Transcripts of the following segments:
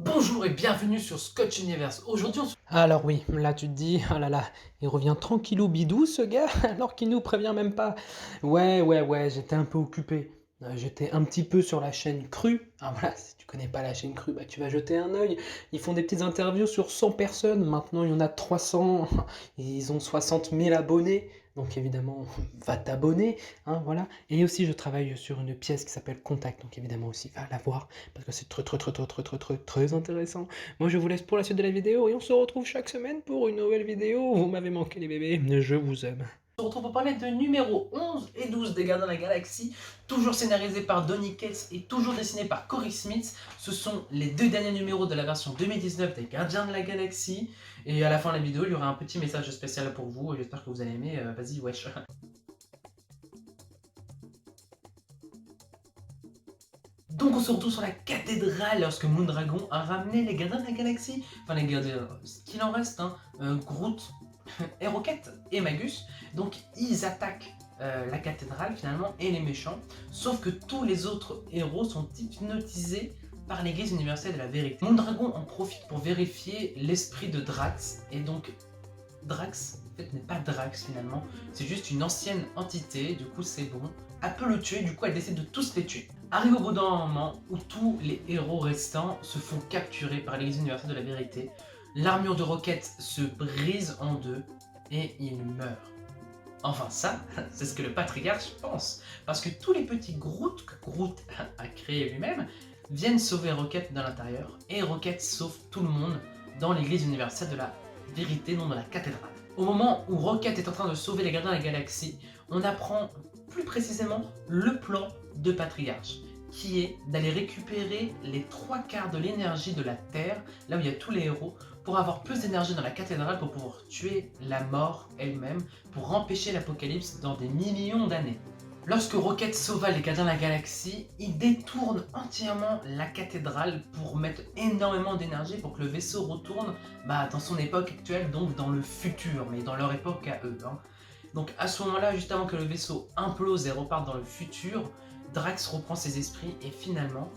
Bonjour et bienvenue sur Scotch Universe. Aujourd'hui, Alors oui, là tu te dis: «Oh là là, il revient tranquillou bidou ce gars, alors qu'il nous prévient même pas». Ouais, j'étais un peu occupé. J'étais un petit peu sur la chaîne Crue. Ah voilà, si tu connais pas la chaîne Crue, bah, tu vas jeter un œil. Ils font des petites interviews sur 100 personnes, maintenant il y en a 300, ils ont 60 000 abonnés, donc évidemment va t'abonner, hein, voilà. Et aussi je travaille sur une pièce qui s'appelle Contact, donc évidemment aussi va la voir parce que c'est très intéressant. Moi, je vous laisse pour la suite de la vidéo et on se retrouve chaque semaine pour une nouvelle vidéo. Vous m'avez manqué les bébés, je vous aime. on se retrouve pour parler de numéro 11 et 12 des Gardiens de la Galaxie, toujours scénarisé par Donny Cates et toujours dessiné par Cory Smith. Ce sont les deux derniers numéros de la version 2019 des Gardiens de la Galaxie. Et à la fin de la vidéo, il y aura un petit message spécial pour vous. J'espère que vous allez aimer. Vas-y, wesh. Donc on se retrouve sur la cathédrale lorsque Moondragon a ramené les Gardiens de la Galaxie. Enfin les Gardiens, ce qu'il en reste, hein. Groot, et Rocket et Magus. Donc ils attaquent la cathédrale finalement et les méchants. Sauf que tous les autres héros sont hypnotisés par l'église universelle de la vérité. Moondragon en profite pour vérifier l'esprit de Drax. Et donc Drax en fait n'est pas Drax finalement. C'est juste une ancienne entité. Du coup c'est bon. Elle peut le tuer. Du coup elle décide de tous les tuer. Arrive au bout d'un moment où tous les héros restants se font capturer par l'église universelle de la vérité. L'armure de Rocket se brise en deux et il meurt. Enfin ça, c'est ce que le patriarche pense. Parce que tous les petits Groot que Groot a créé lui-même viennent sauver Rocket de l'intérieur. Et Rocket sauve tout le monde dans l'église universelle de la vérité, non de la cathédrale. Au moment où Rocket est en train de sauver les gardiens de la galaxie, on apprend plus précisément le plan de patriarche, qui est d'aller récupérer les 3/4 de l'énergie de la Terre, là où il y a tous les héros, pour avoir plus d'énergie dans la cathédrale pour pouvoir tuer la mort elle-même, pour empêcher l'apocalypse dans des millions d'années. Lorsque Rocket sauva les gardiens de la galaxie, il détourne entièrement la cathédrale pour mettre énormément d'énergie pour que le vaisseau retourne dans son époque actuelle, donc dans le futur, mais dans leur époque à eux. Hein. Donc à ce moment-là, juste avant que le vaisseau implose et reparte dans le futur, Drax reprend ses esprits et finalement,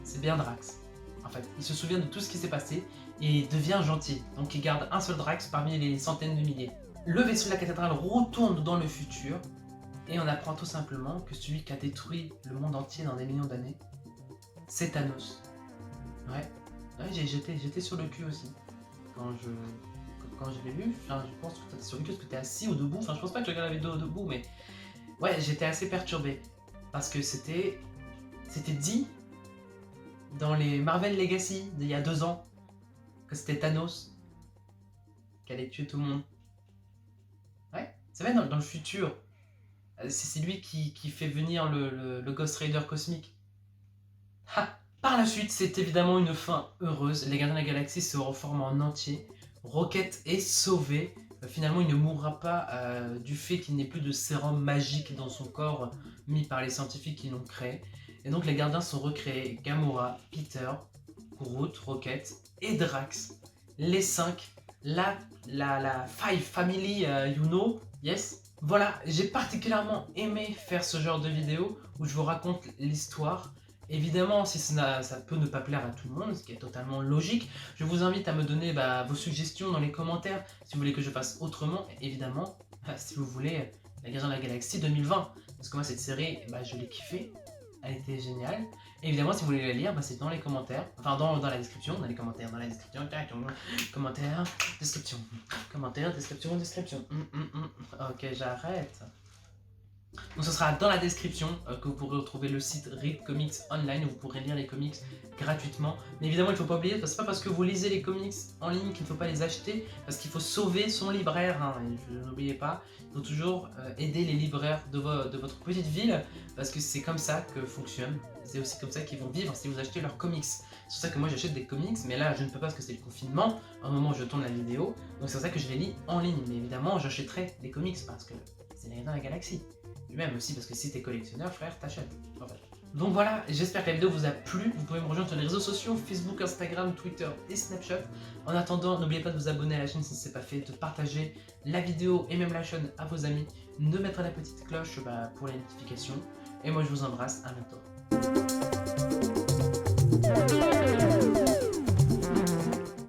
c'est bien Drax. En fait, il se souvient de tout ce qui s'est passé et devient gentil. Donc il garde un seul Drax parmi les centaines de milliers. Le vaisseau de la cathédrale retourne dans le futur et on apprend tout simplement que celui qui a détruit le monde entier dans des millions d'années, c'est Thanos. Ouais, j'étais sur le cul aussi. Quand je l'ai vu, enfin, je pense que t'étais sur le cul parce que t'es assis ou debout. Enfin, je pense pas que tu regardes la vidéo debout, mais ouais, j'étais assez perturbé. Parce que c'était dit dans les Marvel Legacy d'il y a 2 ans que c'était Thanos qui allait tuer tout le monde. Ouais, c'est vrai, dans le futur, c'est lui qui fait venir le Ghost Rider cosmique. Ha! Par la suite, c'est évidemment une fin heureuse. Les Gardiens de la Galaxie se reforment en entier. Rocket est sauvé. Finalement, il ne mourra pas du fait qu'il n'ait plus de sérum magique dans son corps mis par les scientifiques qui l'ont créé. Et donc les gardiens sont recréés. Gamora, Peter, Groot, Rocket et Drax. Les 5. La Five Family, you know, yes. Voilà, j'ai particulièrement aimé faire ce genre de vidéo où je vous raconte l'histoire. Évidemment, si ça peut ne pas plaire à tout le monde, ce qui est totalement logique, je vous invite à me donner vos suggestions dans les commentaires si vous voulez que je fasse autrement. Et évidemment, si vous voulez La Guerre dans la Galaxie 2020. Parce que moi, cette série, je l'ai kiffée. Elle était géniale. Et évidemment, si vous voulez la lire, c'est dans les commentaires. Enfin, dans la description, dans les commentaires, dans la description. Commentaire, description. Commentaire, description. Ok, j'arrête. Donc ce sera dans la description que vous pourrez retrouver le site Read Comics Online où vous pourrez lire les comics gratuitement. Mais évidemment, il ne faut pas oublier, c'est pas parce que vous lisez les comics en ligne qu'il ne faut pas les acheter, parce qu'il faut sauver son libraire. Hein, n'oubliez pas, il faut toujours aider les libraires de votre petite ville, parce que c'est comme ça que fonctionne. C'est aussi comme ça qu'ils vont vivre si vous achetez leurs comics. C'est pour ça que moi j'achète des comics, mais là je ne peux pas parce que c'est le confinement, au moment où je tourne la vidéo. Donc c'est pour ça que je les lis en ligne. Mais évidemment, j'achèterai des comics parce que c'est dans la galaxie. Même aussi parce que si t'es collectionneur, frère, t'achètes. En fait. Donc voilà, j'espère que la vidéo vous a plu. Vous pouvez me rejoindre sur les réseaux sociaux, Facebook, Instagram, Twitter et Snapchat. En attendant, n'oubliez pas de vous abonner à la chaîne si ce n'est pas fait, de partager la vidéo et même la chaîne à vos amis, de mettre la petite cloche pour les notifications. Et moi je vous embrasse, à bientôt.